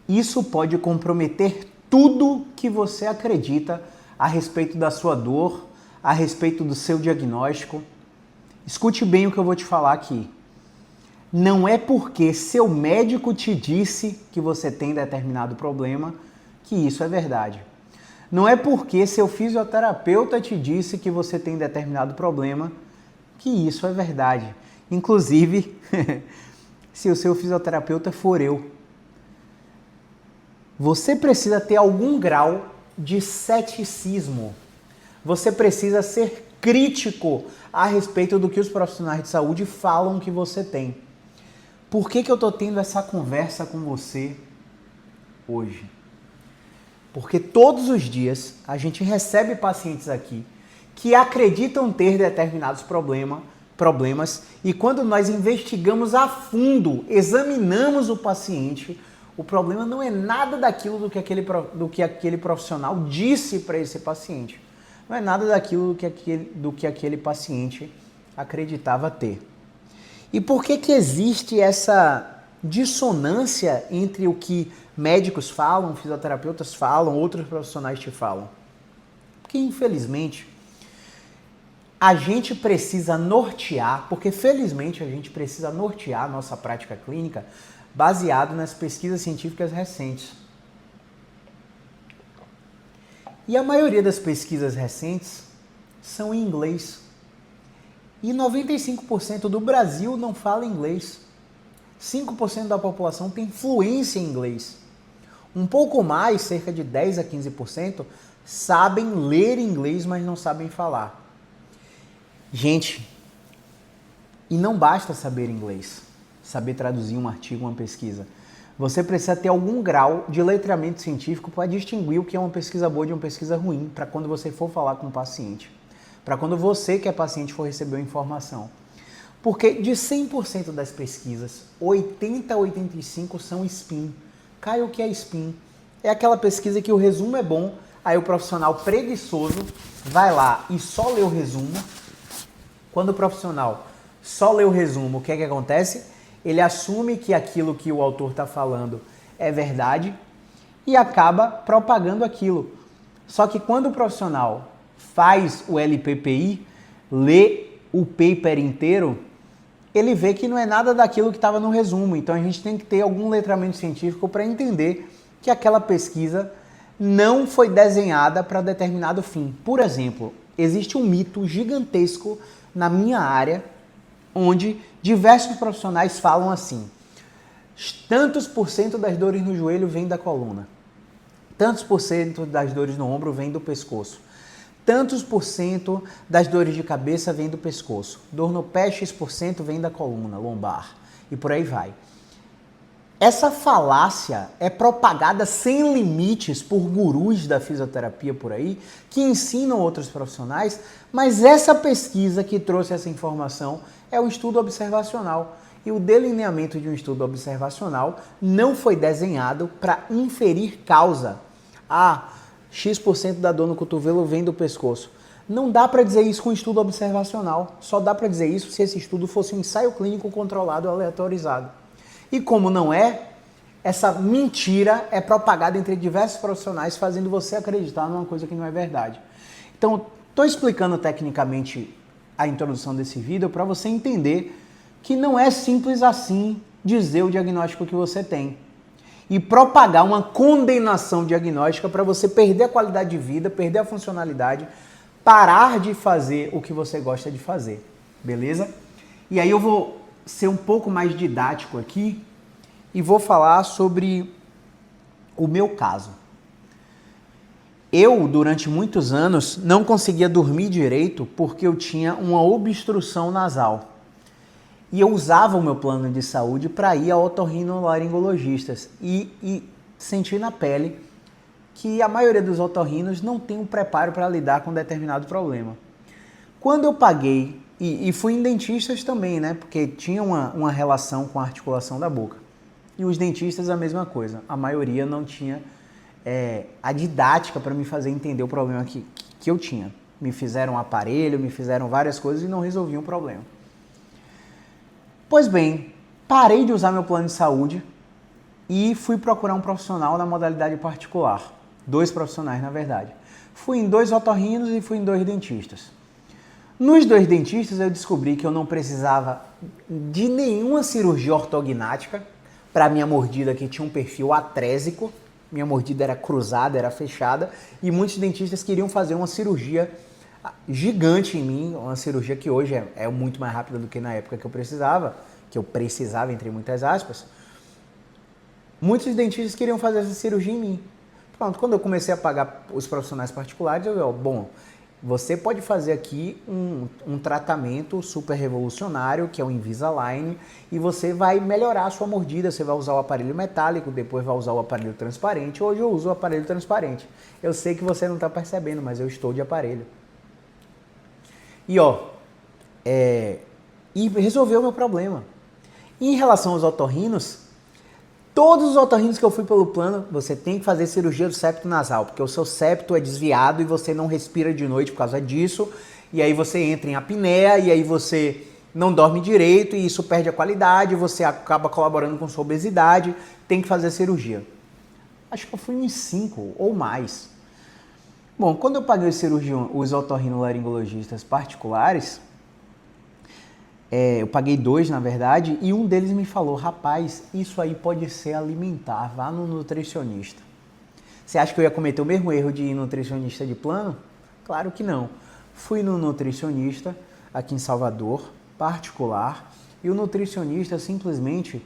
Isso pode comprometer tudo que você acredita a respeito da sua dor, a respeito do seu diagnóstico. Escute bem o que eu vou te falar aqui. Não é porque seu médico te disse que você tem determinado problema que isso é verdade. Não é porque seu fisioterapeuta te disse que você tem determinado problema que isso é verdade. Inclusive, se o seu fisioterapeuta for eu. Você precisa ter algum grau de ceticismo. Você precisa ser crítico a respeito do que os profissionais de saúde falam que você tem. Por que eu estou tendo essa conversa com você hoje? Porque todos os dias a gente recebe pacientes aqui que acreditam ter determinados problemas e quando nós investigamos a fundo, examinamos o paciente, o problema não é nada daquilo do que aquele profissional disse para esse paciente. Não é nada daquilo do que aquele paciente acreditava ter. E por que existe essa dissonância entre o que médicos falam, fisioterapeutas falam, outros profissionais te falam? Porque, infelizmente, a gente precisa nortear, porque felizmente a gente precisa nortear a nossa prática clínica baseado nas pesquisas científicas recentes. E a maioria das pesquisas recentes são em inglês. E 95% do Brasil não fala inglês. 5% da população tem fluência em inglês. Um pouco mais, cerca de 10 a 15%, sabem ler inglês, mas não sabem falar. Gente, e não basta saber inglês, saber traduzir um artigo, uma pesquisa. Você precisa ter algum grau de letramento científico para distinguir o que é uma pesquisa boa de uma pesquisa ruim, para quando você for falar com o paciente. Para quando você, que é paciente, for receber a informação. Porque de 100% das pesquisas, 80 a 85 são spin. Caio, o que é spin? É aquela pesquisa que o resumo é bom, aí o profissional preguiçoso vai lá e só lê o resumo. Quando o profissional só lê o resumo, o que é que acontece? Ele assume que aquilo que o autor está falando é verdade e acaba propagando aquilo. Só que quando o profissional faz o LPPI, lê o paper inteiro, ele vê que não é nada daquilo que estava no resumo. Então a gente tem que ter algum letramento científico para entender que aquela pesquisa não foi desenhada para determinado fim. Por exemplo, existe um mito gigantesco na minha área, onde diversos profissionais falam assim: tantos por cento das dores no joelho vêm da coluna, tantos por cento das dores no ombro vêm do pescoço, tantos por cento das dores de cabeça vêm do pescoço, dor no pé X% vem da coluna lombar, e por aí vai. Essa falácia é propagada sem limites por gurus da fisioterapia por aí, que ensinam outros profissionais, mas essa pesquisa que trouxe essa informação é o estudo observacional. E o delineamento de um estudo observacional não foi desenhado para inferir causa. X% da dor no cotovelo vem do pescoço. Não dá para dizer isso com estudo observacional. Só dá para dizer isso se esse estudo fosse um ensaio clínico controlado aleatorizado. E como não é, essa mentira é propagada entre diversos profissionais, fazendo você acreditar numa coisa que não é verdade. Então, estou explicando tecnicamente a introdução desse vídeo para você entender que não é simples assim dizer o diagnóstico que você tem. E propagar uma condenação diagnóstica para você perder a qualidade de vida, perder a funcionalidade, parar de fazer o que você gosta de fazer. Beleza? E aí eu vou ser um pouco mais didático aqui e vou falar sobre o meu caso. Eu, durante muitos anos, não conseguia dormir direito porque eu tinha uma obstrução nasal. E eu usava o meu plano de saúde para ir a otorrinolaringologistas e senti na pele que a maioria dos otorrinos não tem um preparo para lidar com determinado problema. Quando eu paguei, e fui em dentistas também, né? Porque tinha uma relação com a articulação da boca. E os dentistas a mesma coisa. A maioria não tinha a didática para me fazer entender o problema que eu tinha. Me fizeram um aparelho, me fizeram várias coisas e não resolviam o problema. Pois bem, parei de usar meu plano de saúde e fui procurar um profissional na modalidade particular. 2 profissionais, na verdade. Fui em 2 otorrinos e fui em 2 dentistas. Nos 2 dentistas eu descobri que eu não precisava de nenhuma cirurgia ortognática para minha mordida, que tinha um perfil atrésico. Minha mordida era cruzada, era fechada, e muitos dentistas queriam fazer uma cirurgia gigante em mim, uma cirurgia que hoje é muito mais rápida do que na época que eu precisava entre muitas aspas. Muitos dentistas queriam fazer essa cirurgia em mim. Pronto, quando eu comecei a pagar os profissionais particulares, eu bom, você pode fazer aqui um tratamento super revolucionário, que é o Invisalign, e você vai melhorar a sua mordida, você vai usar o aparelho metálico, depois vai usar o aparelho transparente. Hoje eu uso o aparelho transparente. Eu sei que você não está percebendo, mas eu estou de aparelho. E e resolveu o meu problema. Em relação aos otorrinos, todos os otorrinos que eu fui pelo plano, você tem que fazer cirurgia do septo nasal, porque o seu septo é desviado e você não respira de noite por causa disso, e aí você entra em apneia, e aí você não dorme direito, e isso perde a qualidade, você acaba colaborando com sua obesidade, tem que fazer cirurgia. Acho que eu fui uns 5 ou mais. Bom, quando eu paguei os otorrinolaringologistas particulares, eu paguei 2, na verdade, e um deles me falou, rapaz, isso aí pode ser alimentar, vá no nutricionista. Você acha que eu ia cometer o mesmo erro de ir nutricionista de plano? Claro que não. Fui no nutricionista, aqui em Salvador, particular, e o nutricionista simplesmente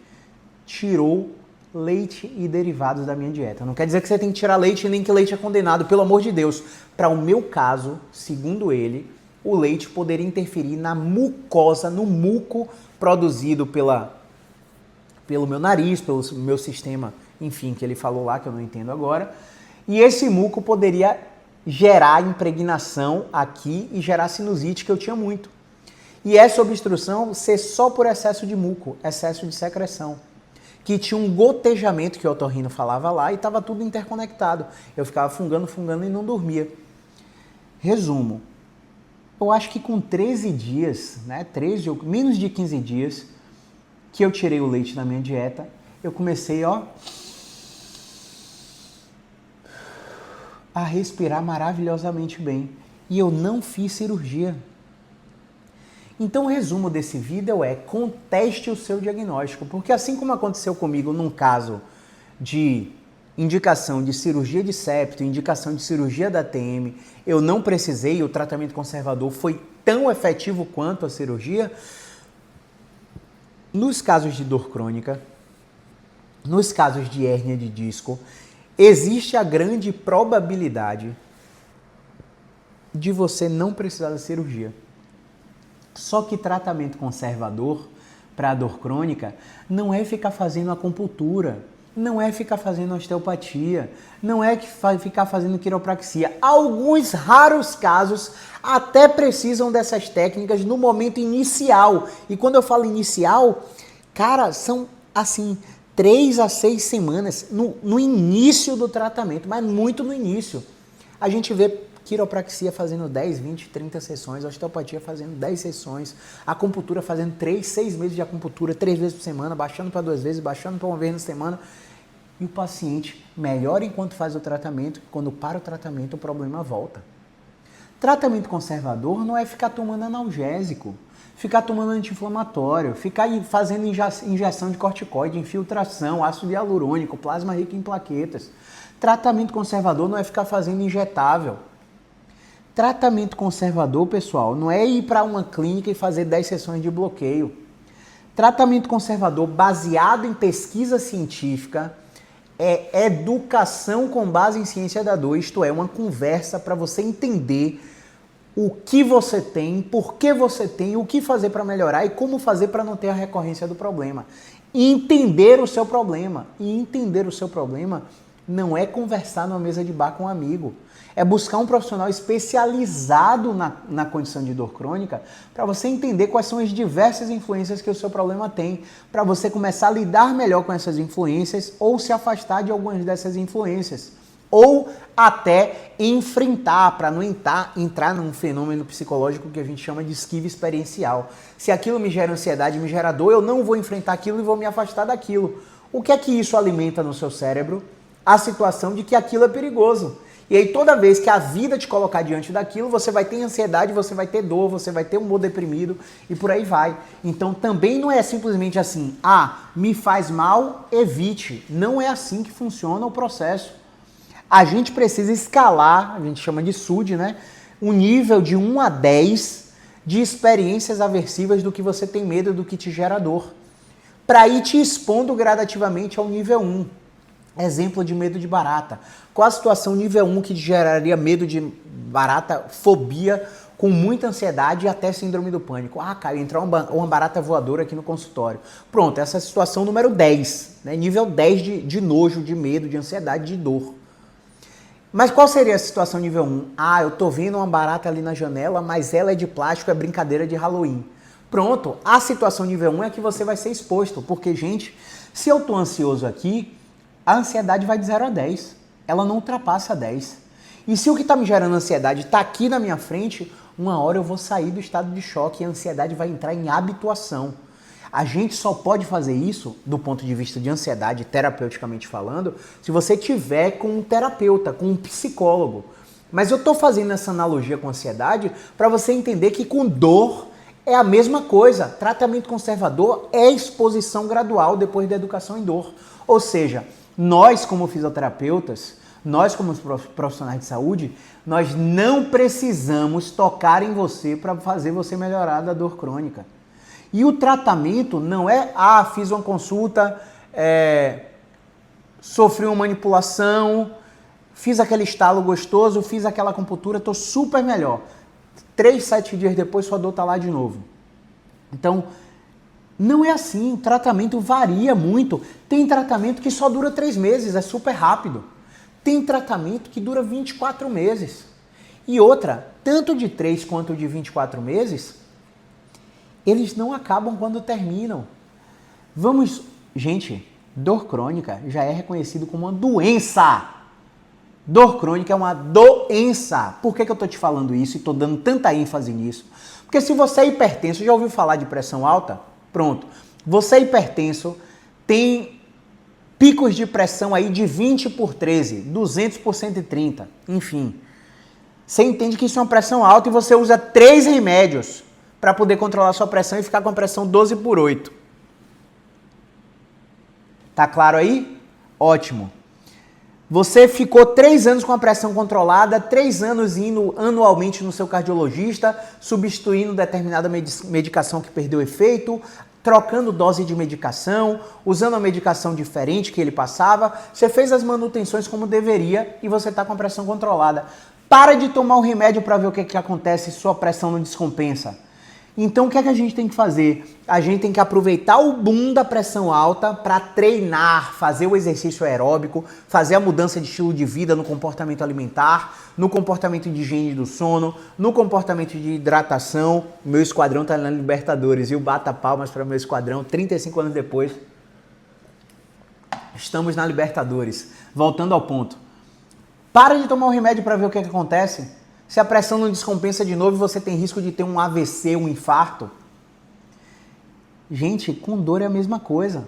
tirou leite e derivados da minha dieta. Não quer dizer que você tem que tirar leite nem que leite é condenado, pelo amor de Deus. Para o meu caso, segundo ele, o leite poderia interferir na mucosa, no muco produzido pelo meu nariz, pelo meu sistema, enfim, que ele falou lá, que eu não entendo agora. E esse muco poderia gerar impregnação aqui e gerar sinusite, que eu tinha muito. E essa obstrução ser só por excesso de muco, excesso de secreção. Que tinha um gotejamento, que o otorrino falava lá, e estava tudo interconectado. Eu ficava fungando e não dormia. Resumo. Eu acho que com 13 dias, né, 13 ou menos de 15 dias, que eu tirei o leite da minha dieta, eu comecei, a respirar maravilhosamente bem. E eu não fiz cirurgia. Então o resumo desse vídeo é: conteste o seu diagnóstico, porque assim como aconteceu comigo num caso de indicação de cirurgia de septo, indicação de cirurgia da TM, eu não precisei, o tratamento conservador foi tão efetivo quanto a cirurgia. Nos casos de dor crônica, nos casos de hérnia de disco, existe a grande probabilidade de você não precisar da cirurgia. Só que tratamento conservador para a dor crônica não é ficar fazendo acupuntura, não é ficar fazendo osteopatia, não é ficar fazendo quiropraxia. Alguns raros casos até precisam dessas técnicas no momento inicial. E quando eu falo inicial, cara, são assim 3 a 6 semanas no início do tratamento, mas muito no início. A gente vê quiropraxia fazendo 10, 20, 30 sessões, osteopatia fazendo 10 sessões, acupuntura fazendo 3, 6 meses de acupuntura, 3 vezes por semana, baixando para 2 vezes, baixando para 1 vez na semana. E o paciente melhora enquanto faz o tratamento, quando para o tratamento o problema volta. Tratamento conservador não é ficar tomando analgésico, ficar tomando anti-inflamatório, ficar fazendo injeção de corticoide, infiltração, ácido hialurônico, plasma rico em plaquetas. Tratamento conservador não é ficar fazendo injetável. Tratamento conservador, pessoal, não é ir para uma clínica e fazer 10 sessões de bloqueio. Tratamento conservador baseado em pesquisa científica é educação com base em ciência da dor, isto é, uma conversa para você entender o que você tem, por que você tem, o que fazer para melhorar e como fazer para não ter a recorrência do problema. E entender o seu problema. E entender o seu problema não é conversar numa mesa de bar com um amigo. É buscar um profissional especializado na condição de dor crônica para você entender quais são as diversas influências que o seu problema tem, para você começar a lidar melhor com essas influências ou se afastar de algumas dessas influências. Ou até enfrentar, para não entrar num fenômeno psicológico que a gente chama de esquiva experiencial. Se aquilo me gera ansiedade, me gera dor, eu não vou enfrentar aquilo e vou me afastar daquilo. O que é que isso alimenta no seu cérebro? A situação de que aquilo é perigoso. E aí toda vez que a vida te colocar diante daquilo, você vai ter ansiedade, você vai ter dor, você vai ter humor deprimido e por aí vai. Então também não é simplesmente assim, me faz mal, evite. Não é assim que funciona o processo. A gente precisa escalar, a gente chama de SUD, né? Um nível de 1 a 10 de experiências aversivas do que você tem medo, do que te gera dor. Para ir te expondo gradativamente ao nível 1. Exemplo de medo de barata. Qual a situação nível 1 que geraria medo de barata, fobia, com muita ansiedade e até síndrome do pânico? Caio, entrou uma barata voadora aqui no consultório. Pronto, essa é a situação número 10, né? Nível 10 de nojo, de medo, de ansiedade, de dor. Mas qual seria a situação nível 1? Eu tô vendo uma barata ali na janela, mas ela é de plástico, é brincadeira de Halloween. Pronto, a situação nível 1 é que você vai ser exposto, porque, gente, se eu tô ansioso aqui, a ansiedade vai de 0 a 10. Ela não ultrapassa 10. E se o que está me gerando ansiedade está aqui na minha frente, uma hora eu vou sair do estado de choque e a ansiedade vai entrar em habituação. A gente só pode fazer isso, do ponto de vista de ansiedade, terapeuticamente falando, se você tiver com um terapeuta, com um psicólogo. Mas eu estou fazendo essa analogia com ansiedade para você entender que com dor é a mesma coisa. Tratamento conservador é exposição gradual depois da educação em dor. Ou seja, nós como fisioterapeutas, nós como profissionais de saúde, nós não precisamos tocar em você para fazer você melhorar da dor crônica. E o tratamento não é, fiz uma consulta, sofri uma manipulação, fiz aquele estalo gostoso, fiz aquela acupuntura, estou super melhor. 3, 7 dias depois sua dor está lá de novo. Então, não é assim, o tratamento varia muito. Tem tratamento que só dura 3 meses, é super rápido. Tem tratamento que dura 24 meses. E outra, tanto de 3 quanto de 24 meses, eles não acabam quando terminam. Gente, dor crônica já é reconhecido como uma doença. Dor crônica é uma doença. Por que eu estou te falando isso e estou dando tanta ênfase nisso? Porque se você é hipertenso, já ouviu falar de pressão alta? Pronto. Você é hipertenso, tem picos de pressão aí de 20 por 13, 200 por 130, enfim. Você entende que isso é uma pressão alta e você usa 3 remédios para poder controlar a sua pressão e ficar com a pressão 12 por 8. Tá claro aí? Ótimo. Você ficou 3 anos com a pressão controlada, 3 anos indo anualmente no seu cardiologista, substituindo determinada medicação que perdeu efeito, trocando dose de medicação, usando uma medicação diferente que ele passava. Você fez as manutenções como deveria e você está com a pressão controlada. Para de tomar o remédio para ver o que acontece se sua pressão não descompensa. Então o que é que a gente tem que fazer? A gente tem que aproveitar o boom da pressão alta para treinar, fazer o exercício aeróbico, fazer a mudança de estilo de vida no comportamento alimentar, no comportamento de higiene do sono, no comportamento de hidratação. Meu esquadrão tá na Libertadores, viu? Bata palmas para meu esquadrão, 35 anos depois. Estamos na Libertadores. Voltando ao ponto. Para de tomar o remédio para ver o que acontece. Se a pressão não descompensa de novo, você tem risco de ter um AVC, um infarto. Gente, com dor é a mesma coisa.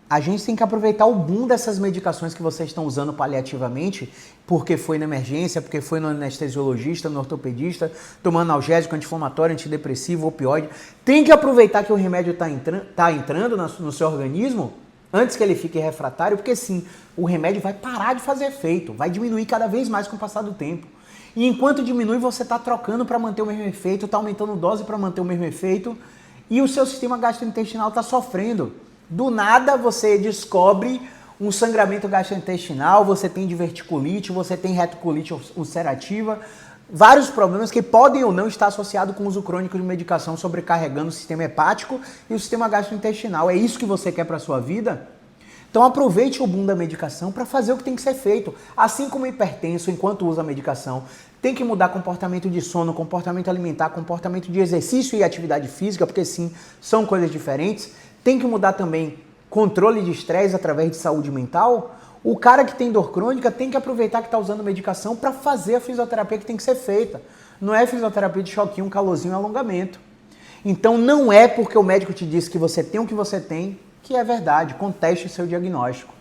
A gente tem que aproveitar o boom dessas medicações que vocês estão usando paliativamente, porque foi na emergência, porque foi no anestesiologista, no ortopedista, tomando analgésico, anti-inflamatório, antidepressivo, opioide. Tem que aproveitar que o remédio está entrando no seu organismo antes que ele fique refratário, porque sim, o remédio vai parar de fazer efeito, vai diminuir cada vez mais com o passar do tempo. E enquanto diminui, você está trocando para manter o mesmo efeito, está aumentando dose para manter o mesmo efeito e o seu sistema gastrointestinal está sofrendo. Do nada você descobre um sangramento gastrointestinal, você tem diverticulite, você tem retocolite ulcerativa, vários problemas que podem ou não estar associados com o uso crônico de medicação sobrecarregando o sistema hepático e o sistema gastrointestinal. É isso que você quer para a sua vida? Então aproveite o boom da medicação para fazer o que tem que ser feito. Assim como o hipertenso, enquanto usa a medicação, tem que mudar comportamento de sono, comportamento alimentar, comportamento de exercício e atividade física, porque sim, são coisas diferentes. Tem que mudar também controle de estresse através de saúde mental. O cara que tem dor crônica tem que aproveitar que está usando medicação para fazer a fisioterapia que tem que ser feita. Não é fisioterapia de choquinho, calorzinho e alongamento. Então não é porque o médico te disse que você tem o que você tem que é verdade, conteste seu diagnóstico.